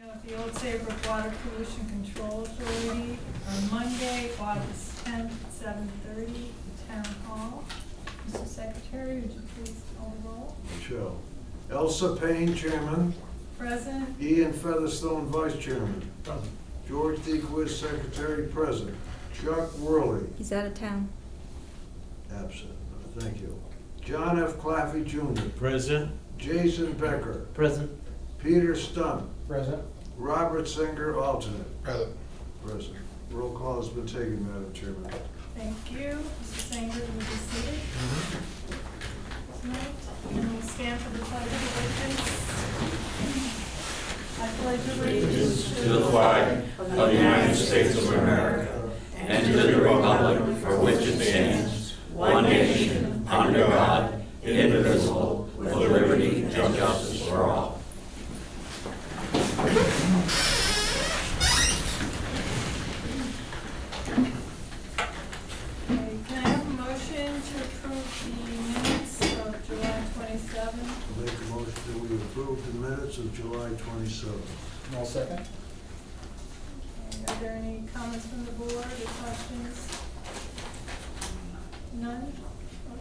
Of the Old Saybrook Water Pollution Control Authority on Monday, August 10th, at 7:30 at Town Hall. Mr. Secretary, would you please call the roll? Michelle. Elsa Payne, Chairman. Present. Ian Featherstone, Vice Chairman. Present. George Dequist, Secretary, Present. Chuck Worley, He's out of town. absent. Thank you. John F. Claffey Jr. Present. Jason Becker. Present. Peter Stunt. Present. Robert Singer, alternate. Present. Present. Roll call has been taken, Madam Chairman. Thank you. Mr. Sanger, will you be seated tonight? And we'll stand for the pledge of allegiance. I pledge allegiance To the flag of the United States of America and to the republic for which it stands, one nation, under God, indivisible, with liberty and justice for all. Okay, can I have a motion to approve the minutes of July 27th? I'll make a motion that we approve the minutes of July 27th. All second. Okay, are there any comments from the board or questions? None?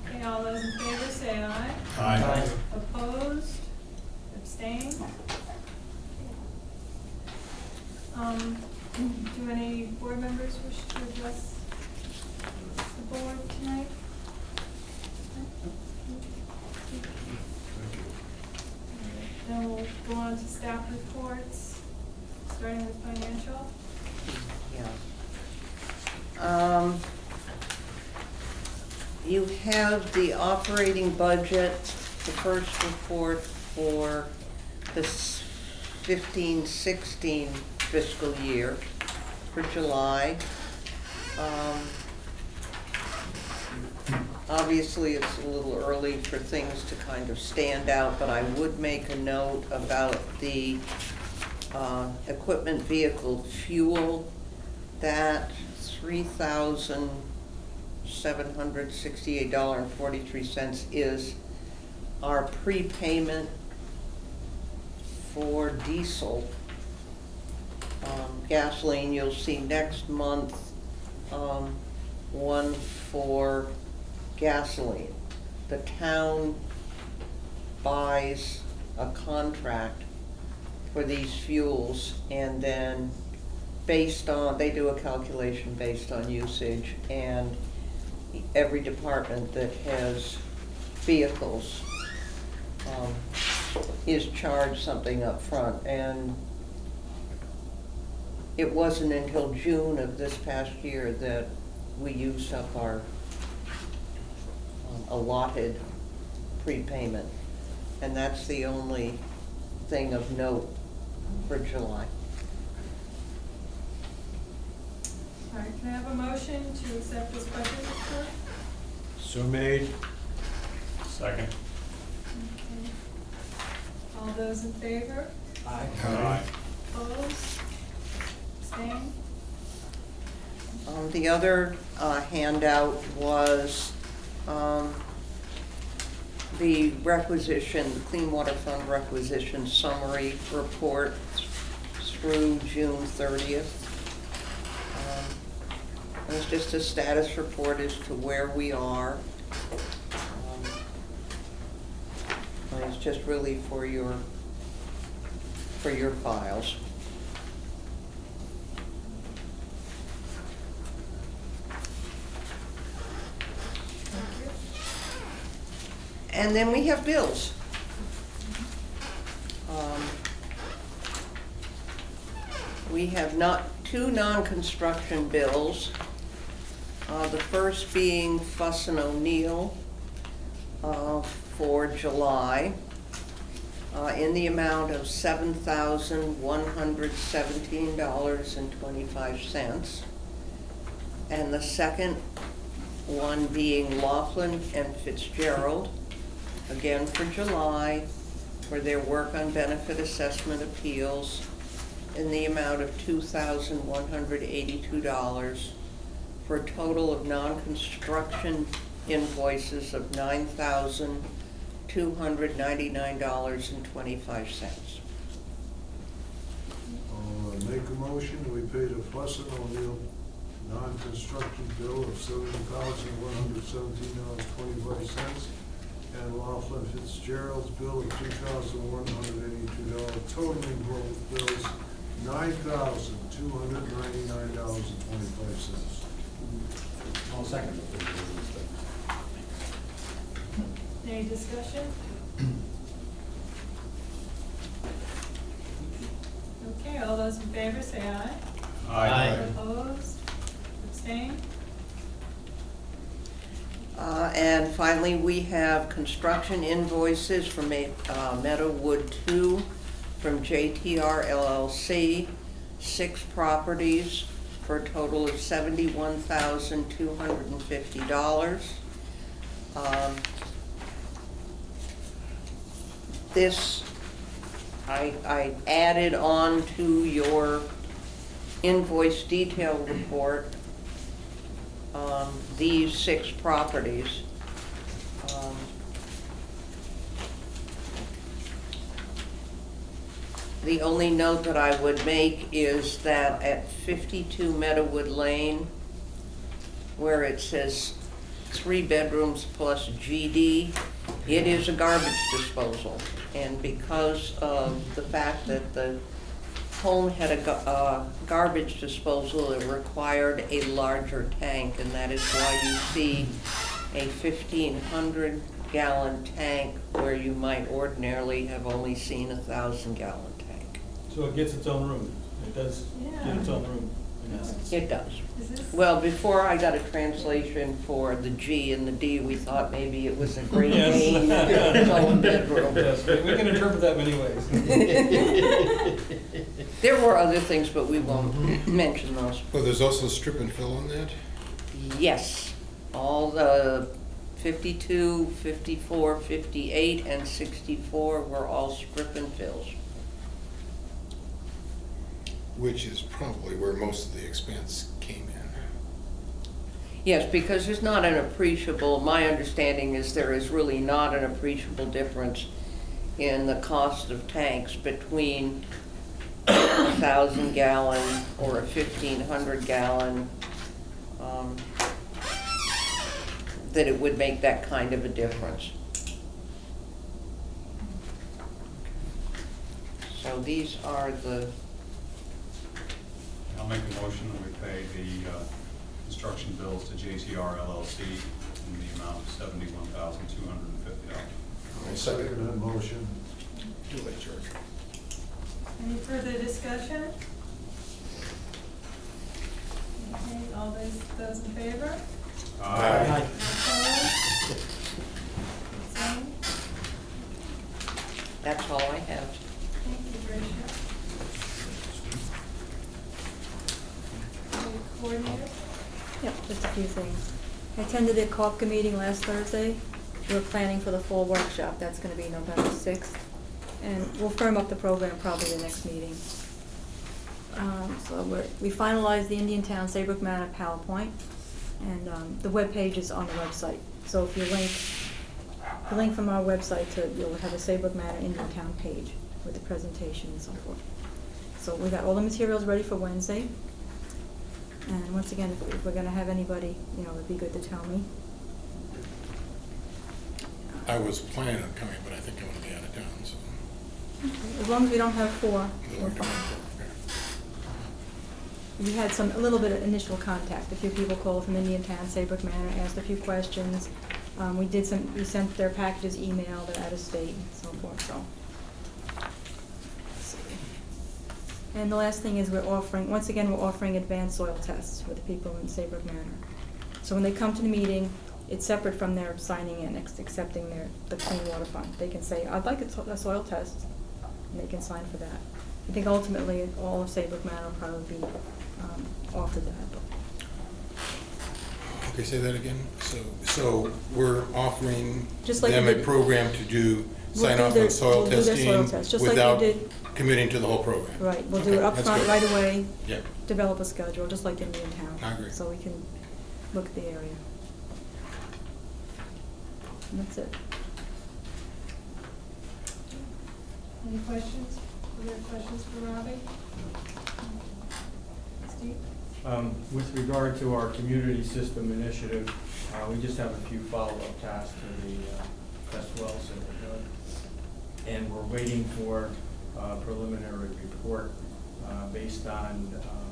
Okay, all those in favor say aye. Aye. Opposed? Abstained? Do any board members wish to address the board tonight? Thank you. Then we'll go on to staff reports, starting with financial. Yeah. You have the operating budget, the first report for the 15-16 fiscal year for July. Obviously, it's a little early for things to kind of stand out, but I would make a note about the equipment vehicle fuel. That $3,768.43 is our prepayment for diesel. Gasoline, you'll see next month, one for gasoline. The town buys a contract for these fuels, and then they do a calculation based on usage, and every department that has vehicles is charged something up front. And it wasn't until June of this past year that we used up our allotted prepayment. And that's the only thing of note for July. All right, can I have a motion to accept this budget report? So made. Second. Okay. All those in favor? Aye. Opposed? Abstained? The other handout was the requisition, the Clean Water Fund requisition summary report through June 30th. It's just a status report as to where we are. And it's just really for your files. Thank you. And then we have bills. We have two non-construction bills. The first being Fuss and O'Neill for July in the amount of $7,117.25. And the second one being Laughlin and Fitzgerald, again for July, for their work on benefit assessment appeals in the amount of $2,182, for a total of non-construction invoices of $9,299.25. motion that we pay the Fuss and O'Neill non-construction bill of $7,117.25 and Laughlin Fitzgerald's bill of $2,182, totaling both bills $9,299.25. I'll second. Any discussion? Okay, all those in favor say aye. Aye. Opposed? Abstained? And finally, we have construction invoices from Meadowwood 2 from JTR LLC, 6 properties for a total of $71,250. This, I added on to your invoice detail report these 6 properties. The only note that I would make is that at 52 Meadowwood Lane, where it says 3 bedrooms plus GD, it is a garbage disposal. And because of the fact that the home had a garbage disposal, it required a larger tank, and that is why you see a 1,500-gallon tank where you might ordinarily have only seen a 1,000-gallon tank. So it gets its own room. It does get its own room, in essence. It does. Is this? Well, before I got a translation for the G and the D, we thought maybe it was a great Yes. name, its own bedroom. Yes, we can interpret that many ways. There were other things, but we won't mention those. Well, there's also strip and fill on that? Yes, all the 52, 54, 58, and 64 were all strip and fills. Which is probably where most of the expense came in. Yes, because there's not an appreciable, my understanding is there is really not an appreciable difference in the cost of tanks between a 1,000-gallon or a 1,500-gallon, that it would make that kind of a difference. So these are the, I'll make a motion that we pay the construction bills to JTR LLC in the amount of $71,250. I Second that motion. Too late, George. Any further discussion? Okay, all those in favor? Aye. Opposed? Abstained? that's all I have. Thank you, Tricia. Coordinator? Yep, just a few things. I attended the COPCA meeting last Thursday. We're planning for the fall workshop. That's gonna be November 6th. And we'll firm up the program probably the next meeting. So we finalized the Indian Saybrook Manor PowerPoint, and the webpage is on the website. So if you link from our website to, you'll have a Saybrook Manor Indian Town page with the presentation and so forth. So we got all the materials ready for Wednesday. And once again, if we're gonna have anybody, it'd be good to tell me. I was planning on coming, but I think I'm gonna be out of town, so. As long as we don't have 4, we're fine. We had a little bit of initial contact. A few people called from Indian Town, Saybrook Manor, asked a few questions. We sent their packages email, they're out of state and so forth, so. Let's see. And the last thing is we're offering advanced soil tests for the people in Saybrook Manor. So when they come to the meeting, it's separate from their signing in, accepting the Clean Water Fund. They can say, I'd like a soil test, and they can sign for that. I think ultimately, all of Saybrook Manor will probably be offered that. Okay, say that again. So we're offering Just like them we a did- program to sign do off their- on soil we'll do their soil test, testing just like we without did- committing to the whole program. Right, we'll do it Okay, up that's front good. right away, Yep. develop a schedule, just like Indian Town. I agree. So we can look at the area. And that's it. Any questions? Are there questions for Robbie? Steve? With regard to our community system initiative, we just have a few follow-up tasks to the test wells that we're doing. And we're waiting for a preliminary report based on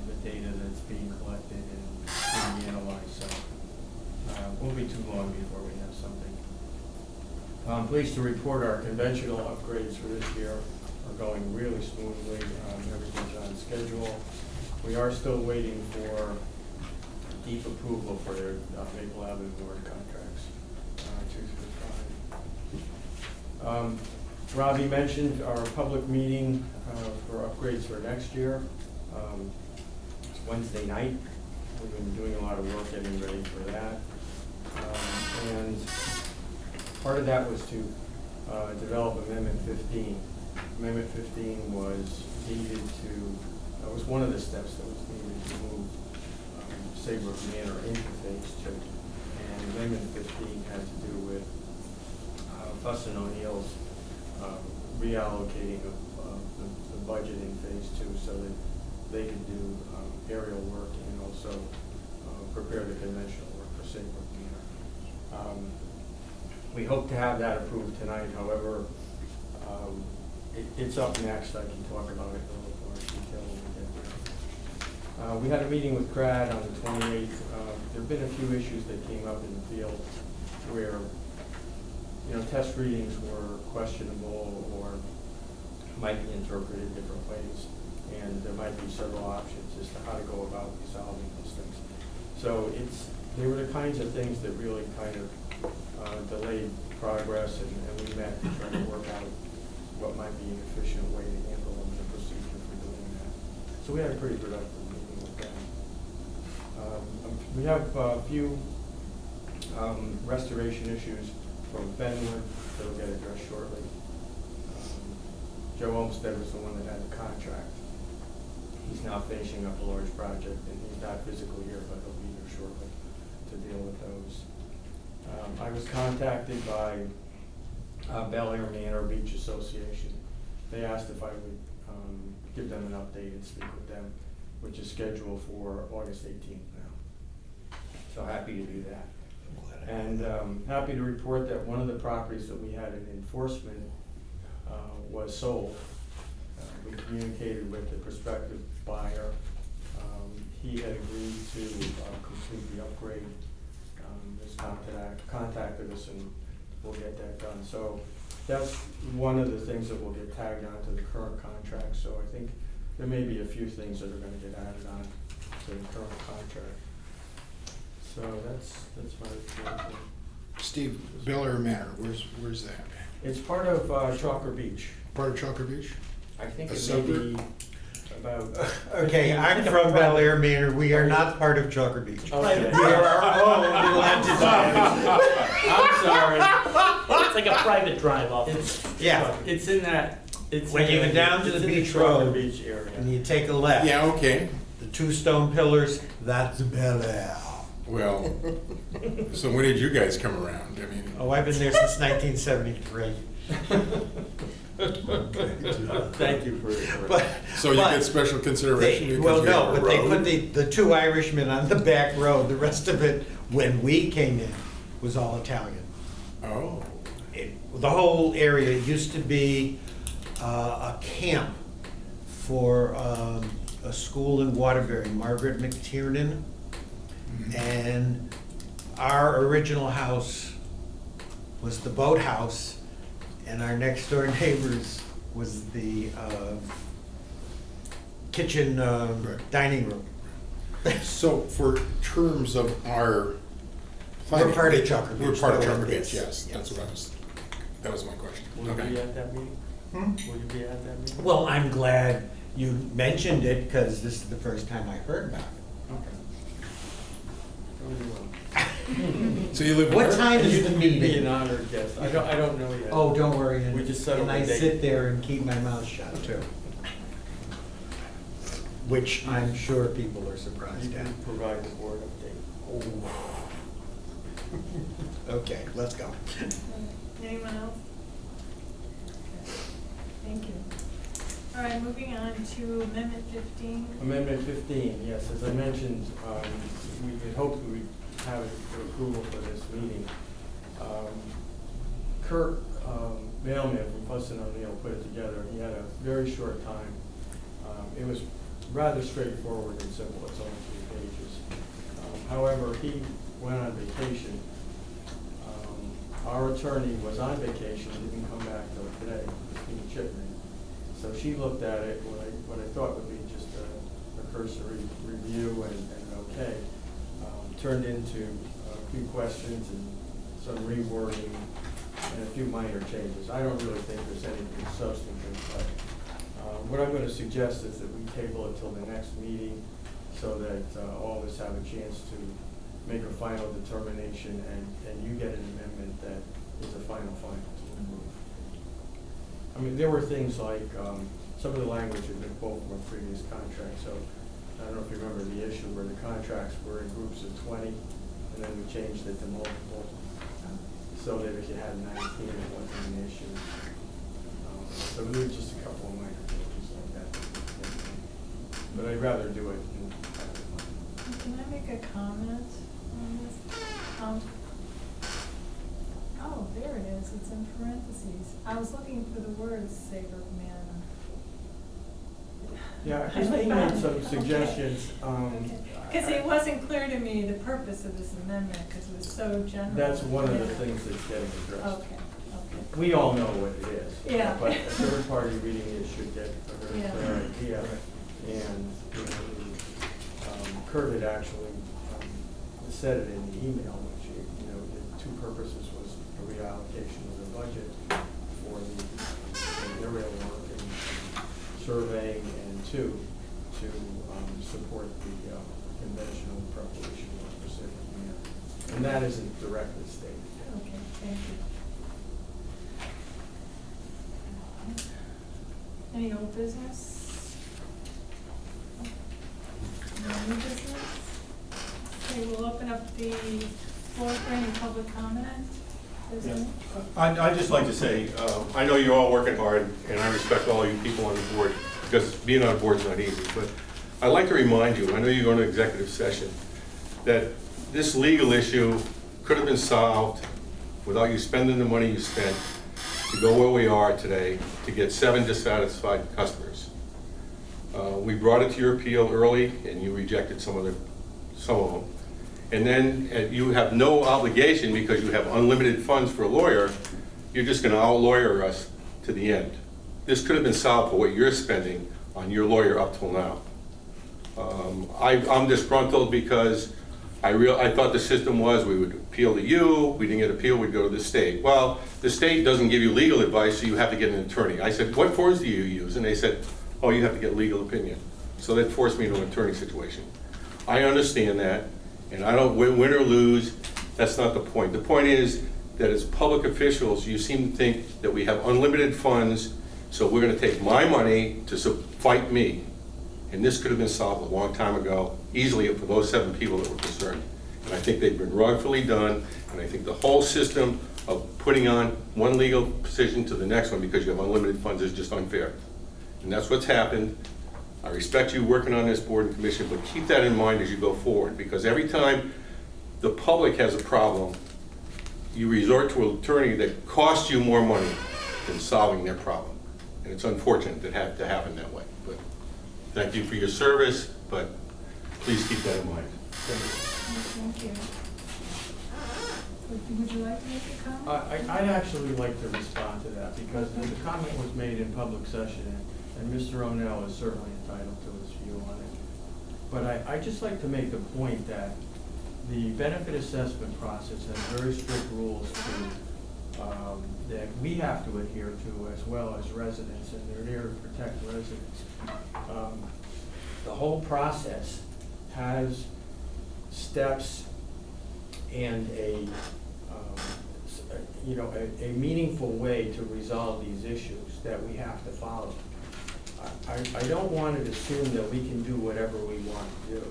the data that's being collected and being analyzed. So won't be too long before we have something. I'm pleased to report our conventional upgrades for this year are going really smoothly. Everything's on schedule. We are still waiting for deep approval for their Maple Avenue North contracts, 2 through 5. Robbie mentioned our public meeting for upgrades for next year. It's Wednesday night. We've been doing a lot of work getting ready for that. And part of that was to develop Amendment 15. Amendment 15 was needed to, that was one of the steps that was needed to move Saybrook Manor into Phase 2. And Amendment 15 had to do with Fuss and O'Neill's reallocating of the budget in Phase 2 so that they could do aerial work and also prepare the conventional work for Saybrook Manor. We hope to have that approved tonight. However, it's up next. I can talk about it in a little more detail when we get there. We had a meeting with CRAD on the 28th. There have been a few issues that came up in the field where, test readings were questionable or might be interpreted different ways, and there might be several options as to how to go about resolving those things. So they were the kinds of things that really kind of delayed progress, and we met to try to work out what might be an efficient way to handle them and a procedure for doing that. So we had a pretty productive meeting with them. We have a few restoration issues from Benwood that will get addressed shortly. Joe Olmsted was the one that had the contract. He's now finishing up a large project, and he's not physically here, but he'll be here shortly to deal with those. I was contacted by Bel Air Manor Beach Association. They asked if I would give them an update and speak with them, which is scheduled for August 18th now. So happy to do that. And happy to report that one of the properties that we had in enforcement was sold. We communicated with the prospective buyer. He had agreed to complete the upgrade. His contacted us, and we'll get that done. So that's one of the things that will get tagged onto the current contract. So I think there may be a few things that are going to get added on to the current contract. So that's my report. Steve, Bel Air Manor, where's that? It's part of Chalker Beach. Part of Chalker Beach? I think A it may suburb? be about. Okay, I'm from Bel Air Manor. We are not part of Chalker Beach. Okay. We are our own little entity. I'm sorry. It's like a private drive off. Yeah. It's in that. It's When you go down to the beach Chalker road Beach area. and you take a left, Yeah, okay. the 2 stone pillars, that's Bel Air. Well, so when did you guys come around? I mean, Oh, I've been there since 1973. Thank you for it. But so you get special consideration because well, we no, have a but they road? put the 2 Irishmen on the back road. The rest of it, when we came in, was all Italian. Oh, The whole area used to be a camp for a school in Waterbury, Margaret McTiernan. And our original house was the boathouse, and our next door neighbors was the kitchen dining room. so for terms of our We're part of Chalker Beach. We're part of though, Chalker it Beach, is. yes. That was my question. Will you Okay. be at that meeting? Will you be at that meeting? Well, I'm glad you mentioned it, because this is the first time I heard about it. Okay. Really well. So you live What where? time is You the can be an meeting? honored guest. I don't know yet. Oh, don't worry. We just settled And I the date. sit there and keep my mouth shut too. Which I'm sure people are You surprised at. can provide the board update. Okay, let's go. Anyone else? Okay. Thank you. All right, moving on to Amendment 15. Amendment 15, yes, as I mentioned, we had hoped we would have it for approval for this meeting. Kurt Mailman from Fussin O'Neill put it together. He had a very short time. It was rather straightforward and simple. It's only 3 pages. However, he went on vacation. Our attorney was on vacation, didn't come back till today, Christine Chipman. So she looked at it, what I thought would be just a cursory review and okay. Turned into a few questions and some rewording and a few minor changes. I don't really think there's anything substantive, but what I'm going to suggest is that we table it till the next meeting so that all of us have a chance to make a final determination and you get an amendment that is a final to approve. I mean, there were things like some of the language had been pulled from a previous contract, so I don't know if you remember the issue where the contracts were in groups of 20 and then we changed it to multiple. So that if you had 19, it wasn't an issue. So there were just a couple of minor changes like that. But I'd rather do it in Can I make a comment on this? Oh, there it is. It's in parentheses. I was looking for the words Saybrook Manor. Yeah, Christine made some suggestions. Because it wasn't clear to me the purpose of this amendment, because it was so general. That's one of the things that's getting addressed. Okay, okay. We all know what it is. Yeah. But a third party reading it should get a very Yeah. clear idea. And, you know, Kurt had actually said it in the email, which, you know, the two purposes was a reallocation of the budget for the aerial work and surveying, and two, to support the conventional preparation work for Saybrook Manor. And that isn't directly stated. Okay, thank you. Any old business? No new business? Okay, we'll open up the floor for any public comment. Is there any? I'd just like to say, I know you're all working hard, and I respect all you people on the board, because being on the board is not easy, but I'd like to remind you, I know you're going to executive session, that this legal issue could have been solved without you spending the money you spent to go where we are today to get 7 dissatisfied customers. We brought it to your appeal early, and you rejected some of them. And then you have no obligation, because you have unlimited funds for a lawyer, you're just going to out-lawyer us to the end. This could have been solved for what you're spending on your lawyer up till now. I'm disgruntled because I thought the system was we would appeal to you, we didn't get appeal, we'd go to the state. Well, the state doesn't give you legal advice, so you have to get an attorney. I said, what forms do you use? And they said, oh, you have to get legal opinion. So that forced me into an attorney situation. I understand that, and I don't win or lose, that's not the point. The point is that as public officials, you seem to think that we have unlimited funds, so we're gonna take my money to fight me. And this could have been solved a long time ago, easily for those 7 people that were concerned. And I think they've been wrongfully done, and I think the whole system of putting on one legal position to the next one because you have unlimited funds is just unfair. And that's what's happened. I respect you working on this board and commission, but keep that in mind as you go forward, because every time the public has a problem, you resort to an attorney that costs you more money than solving their problem. And it's unfortunate that it had to happen that way. But thank you for your service, but please keep that in mind. Thank you. Would you like to make a comment? I'd actually like to respond to that, because the comment was made in public session, and Mr. O'Neill is certainly entitled to his view on it. But I'd just like to make the point that the benefit assessment process has very strict rules that we have to adhere to, as well as residents, and they're there to protect residents. The whole process has steps and a meaningful way to resolve these issues that we have to follow. I don't want to assume that we can do whatever we want to do.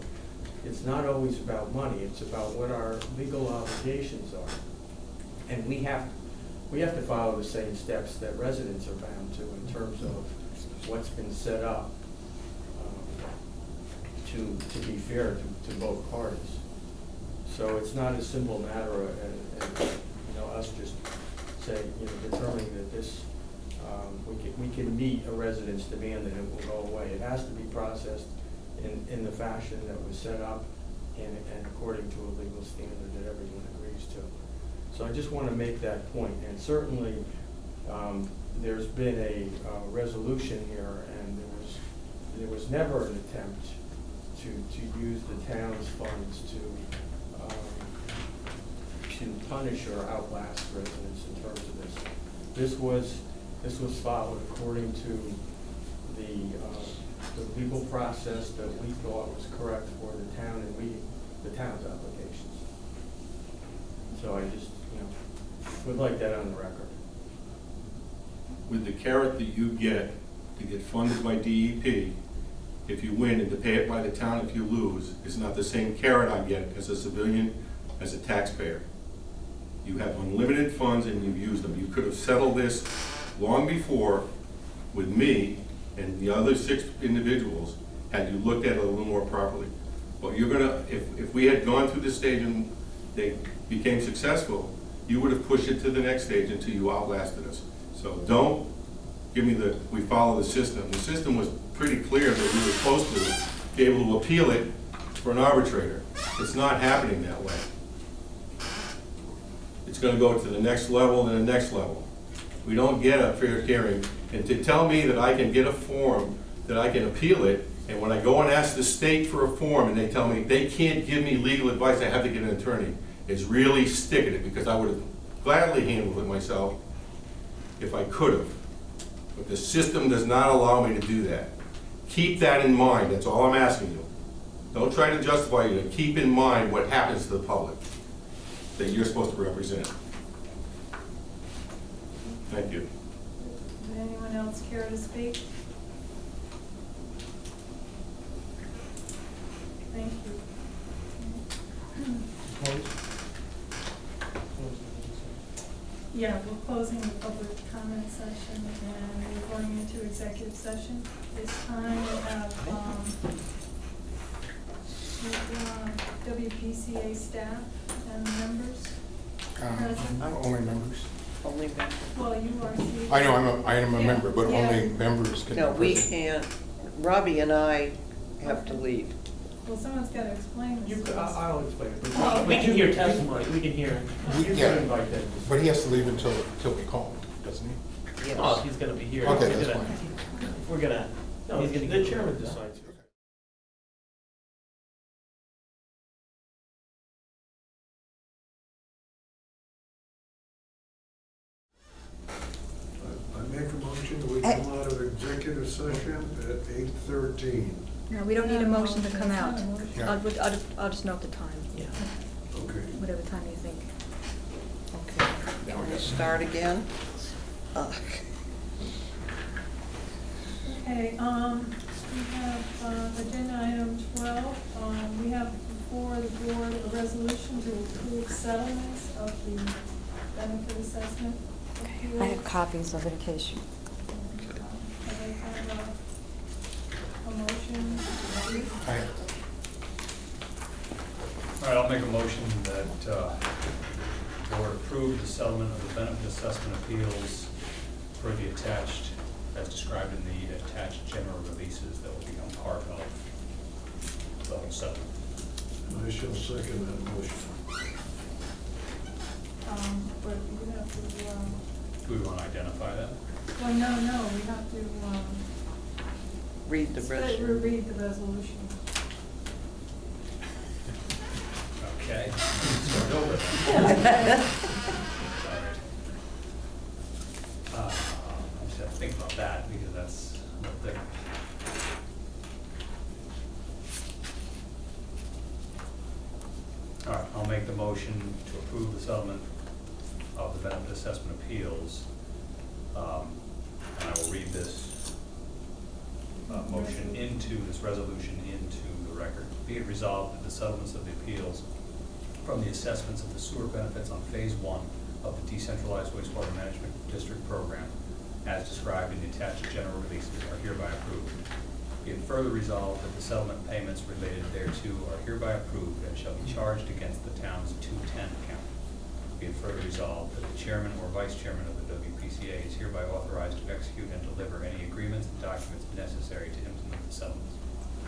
It's not always about money, it's about what our legal obligations are. And we have to follow the same steps that residents are bound to in terms of what's been set up to be fair to both parties. So it's not a simple matter as us just say, determining that this, we can meet a resident's demand and it will go away. It has to be processed in the fashion that was set up and according to a legal standard that everyone agrees to. So I just want to make that point. And certainly, there's been a resolution here, and there was never an attempt to use the town's funds to punish or outlast residents in terms of this. This was followed according to the legal process that we thought was correct for the town and meeting the town's obligations. So I just, would like that on the record. With the carrot that you get to get funded by DEP, if you win, and to pay it by the town if you lose, it's not the same carrot I get as a civilian, as a taxpayer. You have unlimited funds and you've used them. You could have settled this long before with me and the other 6 individuals had you looked at it a little more properly. But you're gonna, if we had gone through this stage and they became successful, you would have pushed it to the next stage until you outlasted us. So don't give me we follow the system. The system was pretty clear that we were supposed to be able to appeal it for an arbitrator. It's not happening that way. It's gonna go to the next level and the next level. We don't get a fair hearing. And to tell me that I can get a form, that I can appeal it, and when I go and ask the state for a form and they tell me they can't give me legal advice, I have to get an attorney, is really sticking it, because I would have gladly handled it myself if I could have. But the system does not allow me to do that. Keep that in mind, that's all I'm asking you. Don't try to justify it, keep in mind what happens to the public that you're supposed to represent. Thank you. Would anyone else care to speak? Thank you. Yeah, we're closing the public comment session and we're going into executive session. This time we have WPCA staff and members present. Only members. Only members. Well, you are. I know, I am a Yeah. member, but Yeah. only members can. No, we can't. Robbie and I have to leave. Well, someone's got to explain this. to us. I'll explain it. Oh, We can hear testimony, we can hear. You Yeah. can invite them. But he has to leave until we call him, doesn't he? Yes. Oh, if he's gonna be here. Okay, we're that's gonna- fine. We're gonna, No, he's gonna the get. chairman decides. I make a motion that we come out of executive session at 8:13. No, we don't need a motion to come out. That's not a motion. Yeah. I'll just note the time, Yeah. Okay. whatever time you think. Okay, you want to start again? Okay, we have, agenda item 12, we have before the board a resolution to approve settlements of the benefit assessment appeals. I have copies of it in case you. Can I have a motion? I- All right, I'll make a motion that the board approve the settlement of the benefit assessment appeals for the attached, as described in the attached general releases that will become part of the whole settlement. I shall second that motion. But we have to, Do we want to identify that? well, no, we have to, Read the resolution. read the resolution. Okay. Start over then. I just have to think about that because that's what the. All right, I'll make the motion to approve the settlement of the benefit assessment appeals. And I will read this motion into, this resolution into the record. Be it resolved that the settlements of the appeals from the assessments of the sewer benefits on phase 1 of the decentralized wastewater management district program as described in the attached general releases are hereby approved. Be it further resolved that the settlement payments related thereto are hereby approved and shall be charged against the town's 210 account. Be it further resolved that the chairman or vice chairman of the WPCA is hereby authorized to execute and deliver any agreements and documents necessary to implement the settlements.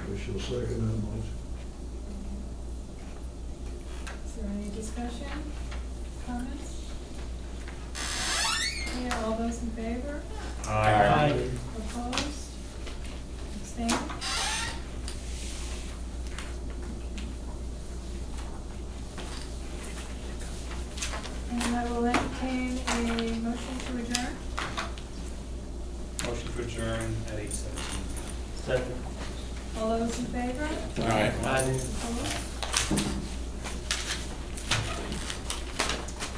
We shall second that motion. Is there any discussion, comments? Yeah, all those in favor? Aye. Opposed? Abstained? And I will entertain a motion to adjourn. Motion to adjourn at 8:17. Second. All those in favor? Aye. Opposed?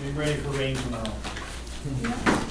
Be ready for rain tomorrow. Yeah.